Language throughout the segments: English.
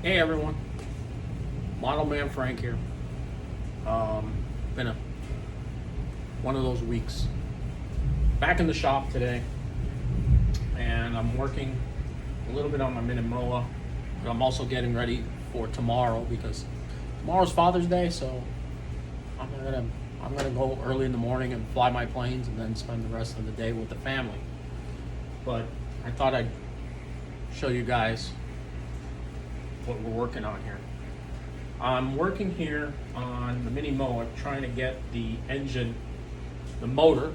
Hey everyone, Model Man Frank here. Been one of those weeks. Back in the shop today, and I'm working a little bit on my Minimoa, but I'm also getting ready for tomorrow because tomorrow's Father's Day. So I'm gonna go early in the morning and fly my planes, and then spend the rest of the day with the family. But I thought I'd show you guys what we're working on here. I'm working here on the Minimoa, trying to get the motor,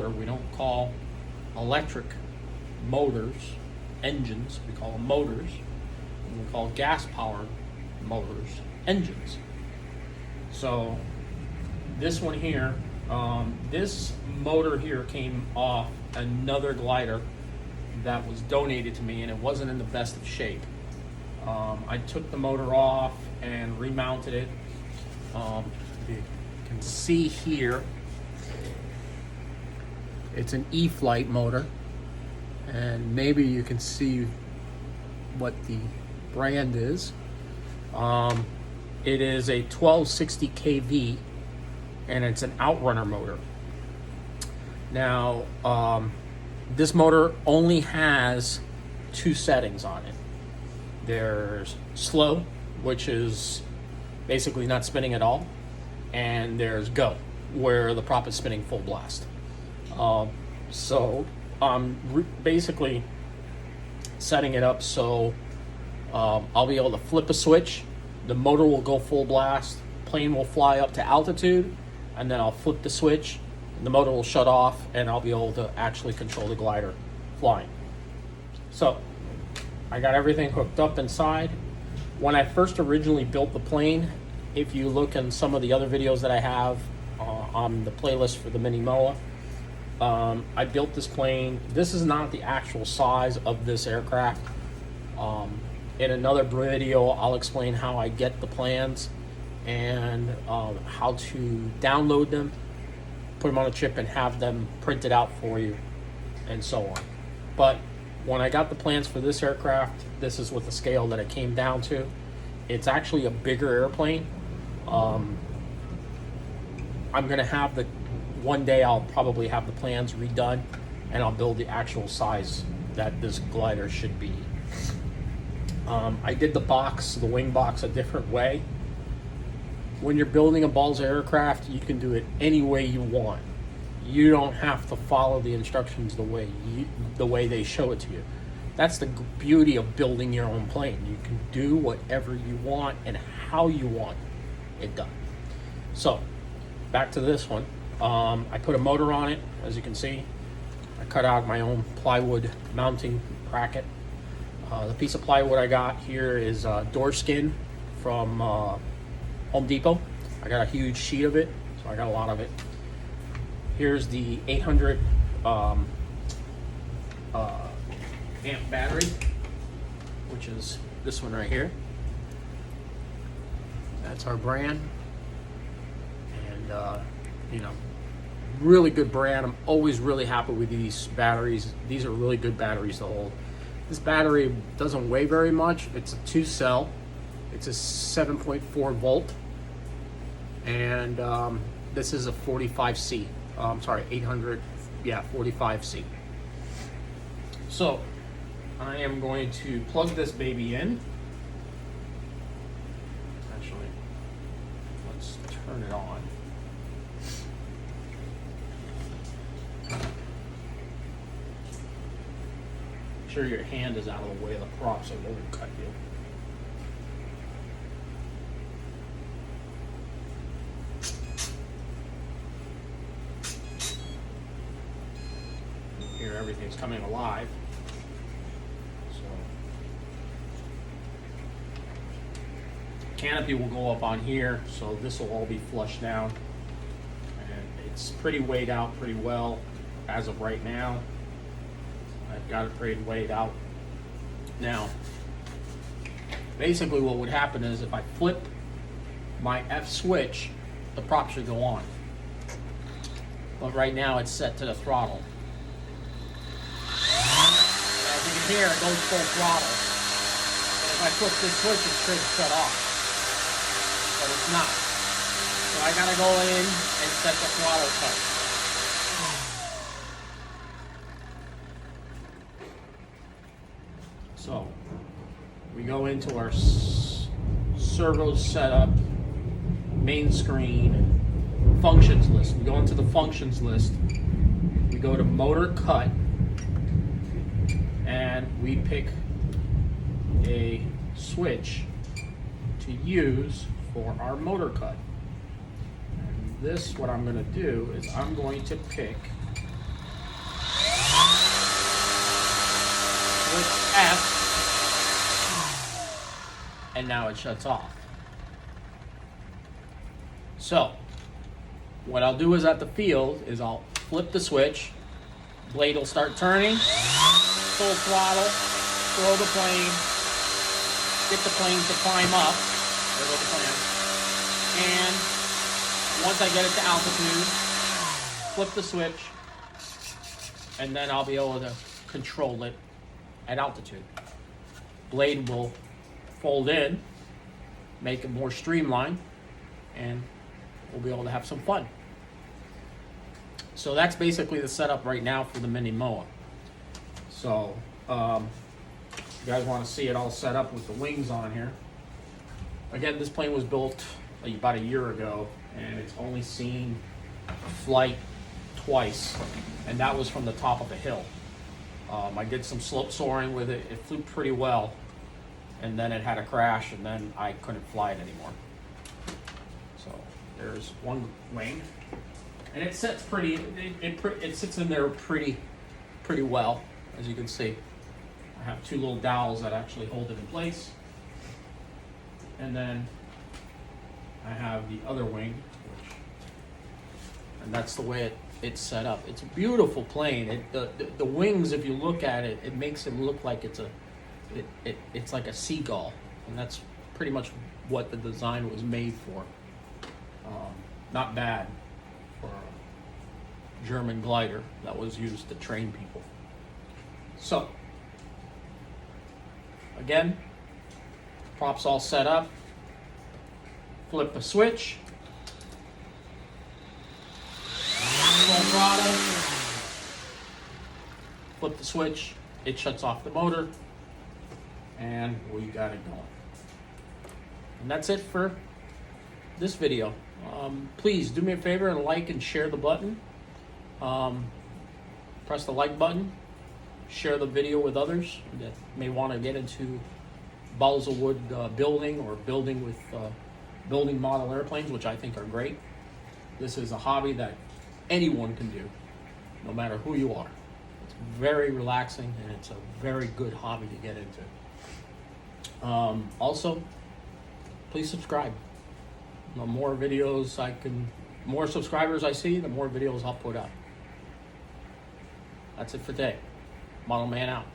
we don't call electric motors engines, we call them motors, and we call gas powered motors engines. So this one here, this motor here came off another glider that was donated to me, and it wasn't in the best of shape. I took the motor off and remounted it. You can see here, it's an E-Flight motor, and maybe you can see what the brand is. It is a 1260 kV, and it's an outrunner motor. Now, this motor only has two settings on it. There's slow, which is basically not spinning at all, and there's go, where the prop is spinning full blast. So I'm basically setting it up so I'll be able to flip a switch, the motor will go full blast, plane will fly up to altitude, and then I'll flip the switch, and the motor will shut off, and I'll be able to actually control the glider flying. So I got everything hooked up inside. When I first originally built the plane, if you look in some of the other videos that I have on the playlist for the Minimoa, I built this plane. This is not the actual size of this aircraft. In another video, I'll explain how I get the plans and how to download them, put them on a chip, and have them printed out for you, and so on. But when I got the plans for this aircraft, this is what the scale that it came down to. It's actually a bigger airplane. I'm gonna have one day I'll probably have the plans redone, and I'll build the actual size that this glider should be. I did the wing box a different way. When you're building a balsa aircraft, you can do it any way you want. You don't have to follow the instructions the way they show it to you. That's the beauty of building your own plane. You can do whatever you want and how you want it done. So back to this one. I put a motor on it, as you can see. I cut out my own plywood mounting bracket. The piece of plywood I got here is door skin from Home Depot. I got a huge sheet of it, so I got a lot of it. Here's the 800 amp battery, which is this one right here. That's our brand, and really good brand. I'm always really happy with these batteries. These are really good batteries to hold. This battery doesn't weigh very much. It's a 2-cell. It's a 7.4 volt, and this is a 45C. 800, 45C. So I am going to plug this baby in. Actually, let's turn it on. Make sure your hand is out of the way of the prop so it won't cut you. Here everything's coming alive. So canopy will go up on here, so this will all be flushed down, and it's pretty weighed out pretty well as of right now. I've got it pretty weighed out. Now, basically what would happen is if I flip my F switch, the prop should go on. But right now it's set to the throttle. As you can hear, it goes full throttle. And if I flip this switch, it should shut off, but it's not. So I gotta go in and set the throttle touch. So we go into our Servo Setup main screen functions list. We go into the functions list. We go to motor cut, and we pick a switch to use for our motor cut. And this, what I'm going to do is I'm going to pick switch F, and now it shuts off. So what I'll do is at the field is I'll flip the switch, blade will start turning, full throttle, throw the plane, get the plane to climb up, there goes the plane, and once I get it to altitude, flip the switch, and then I'll be able to control it at altitude. Blade will fold in, make it more streamlined, and we'll be able to have some fun. So that's basically the setup right now for the Minimoa. So you guys want to see it all set up with the wings on here. Again, this plane was built about a year ago, and it's only seen flight twice, and that was from the top of a hill. I did some slope soaring with it. It flew pretty well, and then it had a crash, and then I couldn't fly it anymore. So there's one wing, and it sits pretty. It sits in there pretty well, as you can see. I have two little dowels that actually hold it in place, and then I have the other wing, and that's the way it's set up. It's a beautiful plane. The wings, if you look at it, it makes it look like it's like a seagull, and that's pretty much what the design was made for. Not bad for a German glider that was used to train people. So again, props all set up. Flip the switch. Full throttle. Flip the switch. It shuts off the motor, and we got it going. And that's it for this video. Please do me a favor and like and share the button. Press the like button. Share the video with others that may want to get into balsa wood building, or building with building model airplanes, which I think are great. This is a hobby that anyone can do, no matter who you are. It's very relaxing, and it's a very good hobby to get into. Also, please subscribe. The more videos more subscribers I see, the more videos I'll put up. That's it for today. Model Man out.